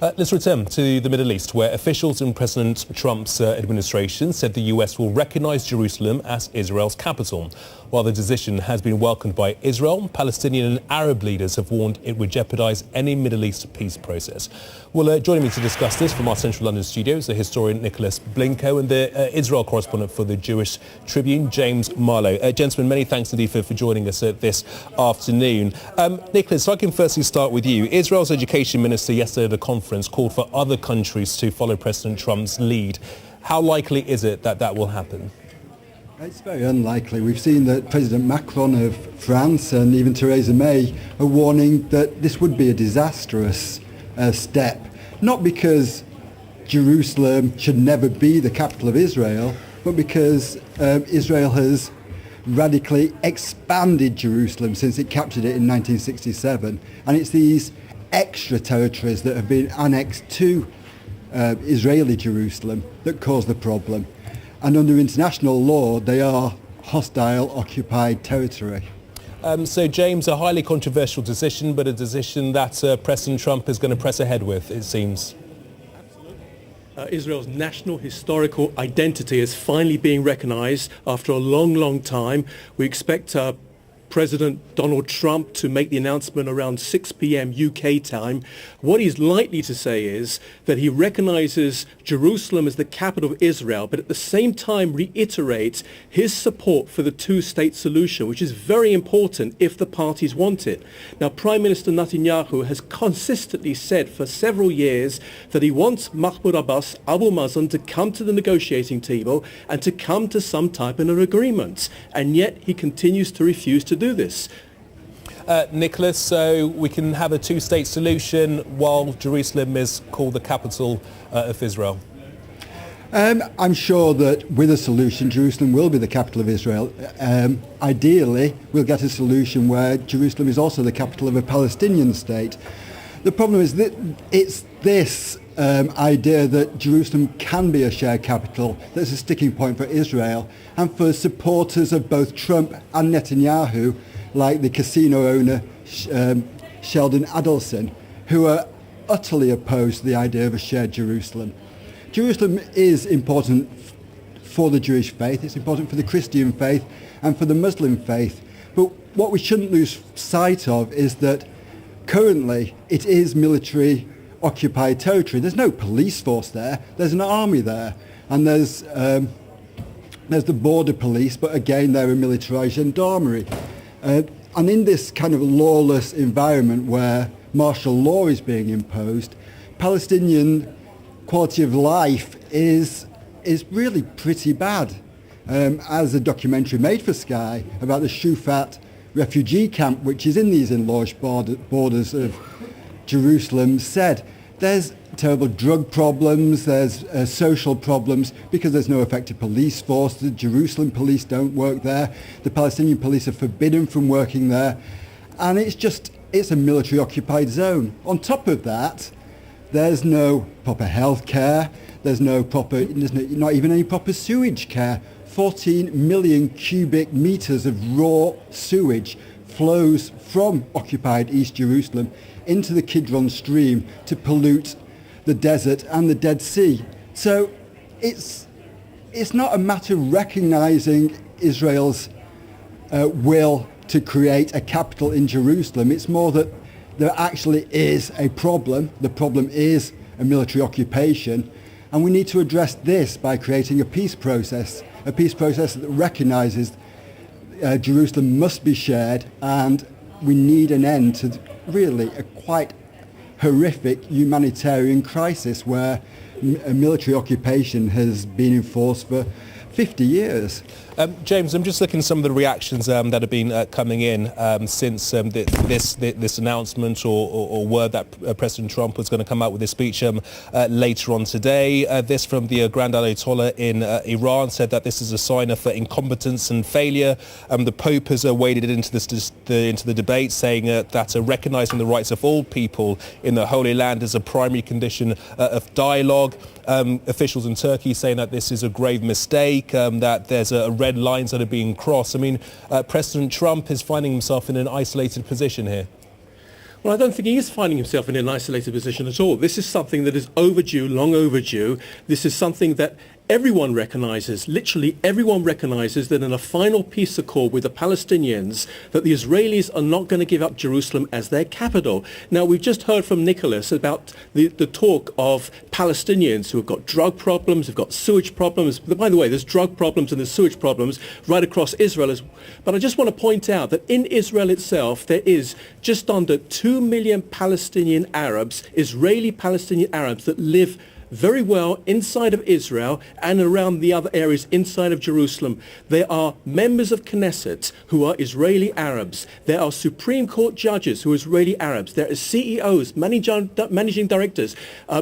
Let's return to the Middle East, where officials in President Trump's administration said the US will recognise Jerusalem as Israel's capital. While the decision has been welcomed by Israel, Palestinian and Arab leaders have warned it would jeopardise any Middle East peace process. Well, joining me to discuss this from our central London studios, the historian Nicholas Blinko and the Israel correspondent for the Jewish Tribune, James Marlow. Gentlemen, many thanks indeed for joining us this afternoon. Nicholas, if I can firstly start with you. Israel's education minister yesterday at a conference called for other countries to follow President Trump's lead. How likely is it that that will happen? It's very unlikely. We've seen that President Macron of France and even Theresa May are warning that this would be a disastrous step. Not because Jerusalem should never be the capital of Israel, but because Israel has radically expanded Jerusalem since it captured it in 1967. And it's these extra territories that have been annexed to Israeli Jerusalem that cause the problem. And under international law, they are hostile occupied territory. So, James, a highly controversial decision, but a decision that President Trump is going to press ahead with, it seems. Israel's national historical identity is finally being recognised after a long, long time. We expect President Donald Trump to make the announcement around 6 p.m. UK time. What he's likely to say is that he recognises Jerusalem as the capital of Israel, but at the same time reiterates his support for the two-state solution, which is very important if the parties want it. Now, Prime Minister Netanyahu has consistently said for several years that he wants Mahmoud Abbas, Abu Mazen, to come to the negotiating table and to come to some type of an agreement. And yet he continues to refuse to do this. Nicholas, so we can have a two-state solution while Jerusalem is called the capital of Israel? I'm sure that with a solution, Jerusalem will be the capital of Israel. Ideally, we'll get a solution where Jerusalem is also the capital of a Palestinian state. The problem is that it's this idea that Jerusalem can be a shared capital that's a sticking point for Israel and for supporters of both Trump and Netanyahu, like the casino owner Sheldon Adelson, who are utterly opposed to the idea of a shared Jerusalem. Jerusalem is important for the Jewish faith, it's important for the Christian faith and for the Muslim faith. But what we shouldn't lose sight of is that currently it is military occupied territory. There's no police force there, there's an army there, and there's the border police, but again they're a militarised gendarmerie. And in this kind of lawless environment where martial law is being imposed, Palestinian quality of life is really pretty bad. As a documentary made for Sky about the Shufat refugee camp, which is in these enlarged borders of Jerusalem, said, there's terrible drug problems, there's social problems because there's no effective police force. The Jerusalem police don't work there. The Palestinian police are forbidden from working there. And it's a military occupied zone. On top of that, there's no proper health care, there's not even any proper sewage care. 14 million cubic meters of raw sewage flows from occupied East Jerusalem into the Kidron stream to pollute the desert and the Dead Sea. So it's not a matter of recognizing Israel's will to create a capital in Jerusalem. It's more that there actually is a problem. The problem is a military occupation, and we need to address this by creating a peace process that recognizes Jerusalem must be shared, and we need an end to really a quite horrific humanitarian crisis where a military occupation has been enforced for 50 years. James, I'm just looking at some of the reactions that have been coming in since this announcement or word that President Trump was going to come out with his speech later on today. This from the Grand Ayatollah in Iran said that this is a sign of incompetence and failure. The Pope has waded into the debate, saying that recognising the rights of all people in the Holy Land is a primary condition of dialogue. Officials in Turkey saying that this is a grave mistake, that there's a red lines that are being crossed. I mean, President Trump is finding himself in an isolated position here. Well, I don't think he is finding himself in an isolated position at all. This is something that is overdue, long overdue. This is something that everyone recognises, literally everyone recognises, that in a final peace accord with the Palestinians, that the Israelis are not going to give up Jerusalem as their capital. Now, we've just heard from Nicholas about the talk of Palestinians who have got drug problems, who've got sewage problems. By the way, there's drug problems and there's sewage problems right across Israel. But I just want to point out that in Israel itself, there is just under 2 million Palestinian Arabs, Israeli Palestinian Arabs, that live very well inside of Israel and around the other areas inside of Jerusalem. There are members of Knesset who are Israeli Arabs. There are Supreme Court judges who are Israeli Arabs. There are CEOs, managing directors,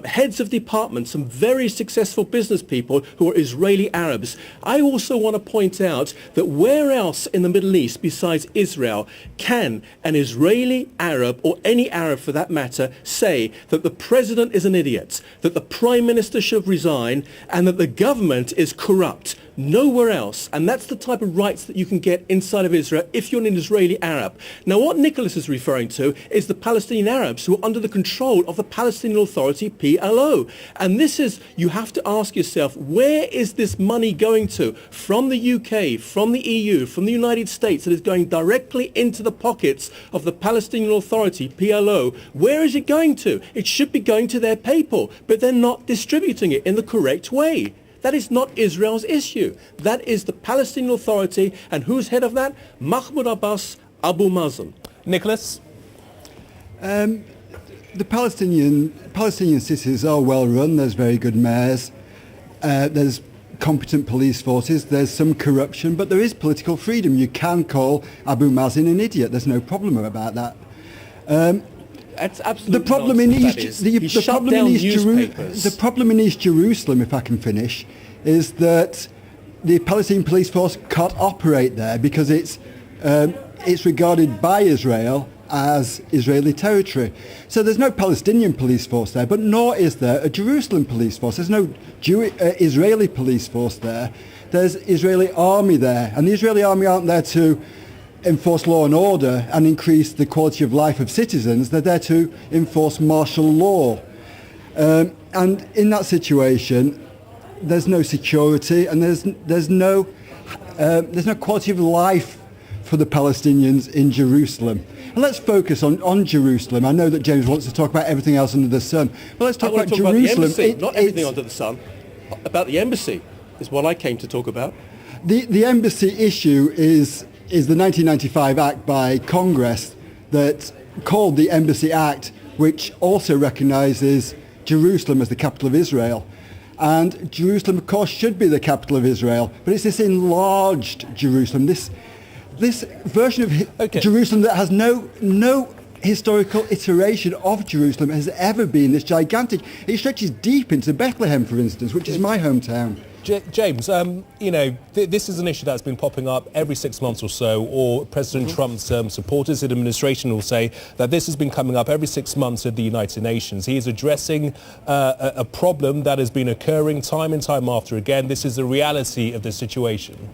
heads of departments, some very successful business people who are Israeli Arabs. I also want to point out that where else in the Middle East besides Israel can an Israeli Arab, or any Arab for that matter, say that the president is an idiot, that the prime minister should resign, and that the government is corrupt? Nowhere else. And that's the type of rights that you can get inside of Israel if you're an Israeli Arab. Now, what Nicholas is referring to is the Palestinian Arabs who are under the control of the Palestinian Authority, PLO. And this is, you have to ask yourself, where is this money going to? From the UK, from the EU, from the United States, that is going directly into the pockets of the Palestinian Authority, PLO. Where is it going to? It should be going to their people, but they're not distributing it in the correct way. That is not Israel's issue. That is the Palestinian Authority. And who's head of that? Mahmoud Abbas, Abu Mazen. Nicholas? The Palestinian cities are well run. There's very good mayors. There's competent police forces. There's some corruption, but there is political freedom. You can call Abu Mazen an idiot. There's no problem about that. That's absolutely the problem in East, the problem in East Jerusalem, if I can finish, is that the Palestinian police force can't operate there because it's regarded by Israel as Israeli territory. So there's no Palestinian police force there, but nor is there a Jerusalem police force. There's no Israeli police force there. There's Israeli army there, and the Israeli army aren't there to enforce law and order and increase the quality of life of citizens. They're there to enforce martial law. And in that situation, there's no security and there's no quality of life for the Palestinians in Jerusalem. And let's focus on Jerusalem. I know that James wants to talk about everything else under the sun, but let's talk about Jerusalem. About the embassy, not everything under the sun. About the embassy is what I came to talk about. The embassy issue is the 1995 Act by Congress that called the Embassy Act, which also recognises Jerusalem as the capital of Israel. And Jerusalem, of course, should be the capital of Israel, but it's this enlarged Jerusalem, this version of Jerusalem that has no historical iteration of Jerusalem has ever been this gigantic. It stretches deep into Bethlehem, for instance, which is my hometown. James, this is an issue that's been popping up every 6 months or so, or President Trump's supporters in administration will say that this has been coming up every 6 months at the United Nations. He is addressing a problem that has been occurring time and time after again. This is the reality of the situation.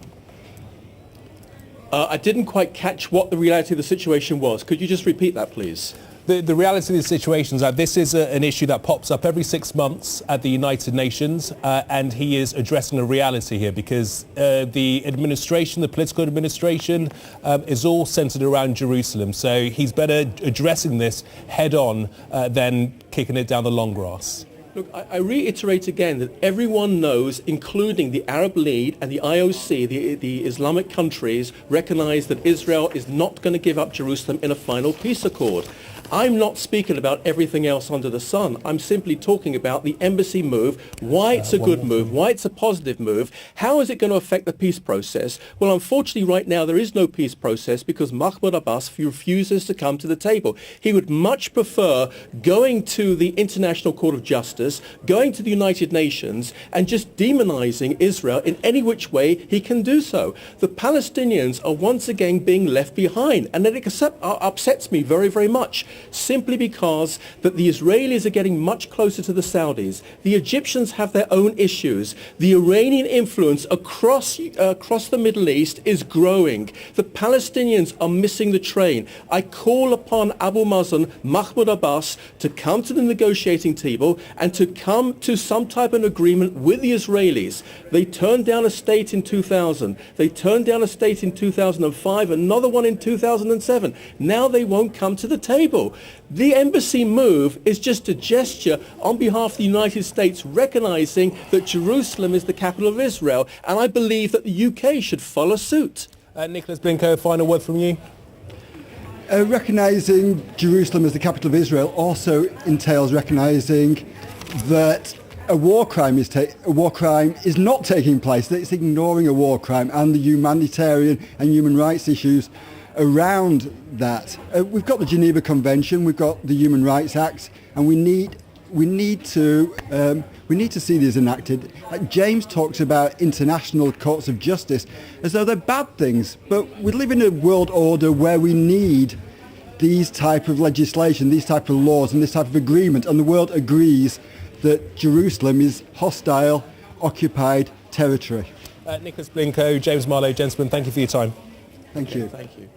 I didn't quite catch what the reality of the situation was. Could you just repeat that, please? The reality of the situation is that this is an issue that pops up every 6 months at the United Nations, and he is addressing a reality here because the administration, the political administration, is all centred around Jerusalem. So he's better addressing this head on than kicking it down the long grass. Look, I reiterate again that everyone knows, including the Arab League and the IOC, the Islamic countries, recognise that Israel is not going to give up Jerusalem in a final peace accord. I'm not speaking about everything else under the sun. I'm simply talking about the embassy move, why it's a good move, why it's a positive move. How is it going to affect the peace process? Well, unfortunately, right now, there is no peace process because Mahmoud Abbas refuses to come to the table. He would much prefer going to the International Court of Justice, going to the United Nations, and just demonizing Israel in any which way he can do so. The Palestinians are once again being left behind, and that upsets me very, very much. simply because that the Israelis are getting much closer to the Saudis. The Egyptians have their own issues. The Iranian influence across the Middle East is growing. The Palestinians are missing the train. I call upon Abu Mazen, Mahmoud Abbas, to come to the negotiating table and to come to some type of agreement with the Israelis. They turned down a state in 2000. They turned down a state in 2005, another one in 2007. Now they won't come to the table. The embassy move is just a gesture on behalf of the United States recognizing that Jerusalem is the capital of Israel, and I believe that the UK should follow suit. Nicholas Blinko, final word from you. Recognising Jerusalem as the capital of Israel also entails recognising that a war crime is not taking place, that it's ignoring a war crime and the humanitarian and human rights issues around that. We've got the Geneva Convention, we've got the Human Rights Act, and we need to see these enacted. James talks about international courts of justice as though they're bad things, but we live in a world order where we need these type of legislation, these type of laws and this type of agreement, and the world agrees that Jerusalem is hostile, occupied territory. Nicholas Blinko, James Marlow, gentlemen, thank you for your time. Thank you. Thank you.